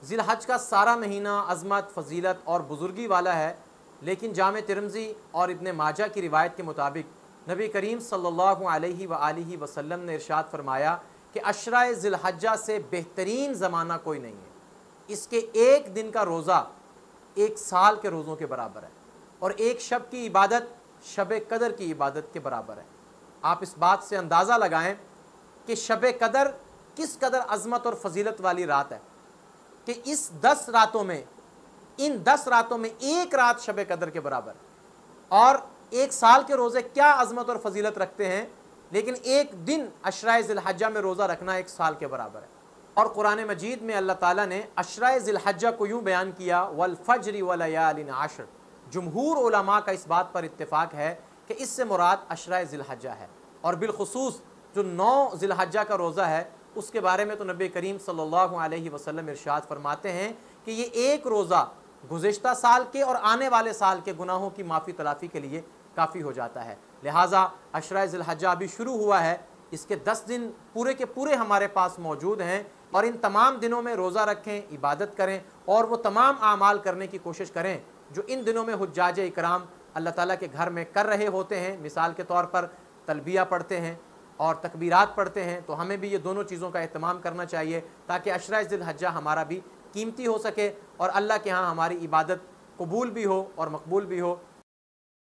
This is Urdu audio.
ذی الحج کا سارا مہینہ عظمت، فضیلت اور بزرگی والا ہے، لیکن جامع ترمذی اور ابن ماجہ کی روایت کے مطابق نبی کریم صلی اللہ علیہ وآلہ وسلم نے ارشاد فرمایا کہ عشرہ ذی الحجہ سے بہترین زمانہ کوئی نہیں ہے، اس کے ایک دن کا روزہ ایک سال کے روزوں کے برابر ہے، اور ایک شب کی عبادت شب قدر کی عبادت کے برابر ہے۔ آپ اس بات سے اندازہ لگائیں کہ شب قدر کس قدر عظمت اور فضیلت والی رات ہے، کہ اس 10 راتوں میں، ان 10 راتوں میں ایک رات شب قدر کے برابر، اور ایک سال کے روزے کیا عظمت اور فضیلت رکھتے ہیں، لیکن ایک دن عشرہ ذی الحجہ میں روزہ رکھنا ایک سال کے برابر ہے۔ اور قرآن مجید میں اللہ تعالیٰ نے عشرہ ذی الحجہ کو یوں بیان کیا والفجر ولیال عشر۔ جمہور علماء کا اس بات پر اتفاق ہے کہ اس سے مراد عشرہ ذی الحجہ ہے، اور بالخصوص جو 9 ذی الحجہ کا روزہ ہے اس کے بارے میں تو نبی کریم صلی اللہ علیہ وسلم ارشاد فرماتے ہیں کہ یہ ایک روزہ گزشتہ سال کے اور آنے والے سال کے گناہوں کی معافی تلافی کے لیے کافی ہو جاتا ہے۔ لہٰذا عشرہ ذی الحجہ ابھی شروع ہوا ہے، اس کے 10 دن پورے کے پورے ہمارے پاس موجود ہیں، اور ان تمام دنوں میں روزہ رکھیں، عبادت کریں، اور وہ تمام اعمال کرنے کی کوشش کریں جو ان دنوں میں حجاج اکرام اللہ تعالیٰ کے گھر میں کر رہے ہوتے ہیں۔ مثال کے طور پر تلبیہ پڑھتے ہیں اور تکبیرات پڑھتے ہیں، تو ہمیں بھی یہ دونوں چیزوں کا اہتمام کرنا چاہیے تاکہ عشرہ ذی الحجہ ہمارا بھی قیمتی ہو سکے اور اللہ کے ہاں ہماری عبادت قبول بھی ہو اور مقبول بھی ہو۔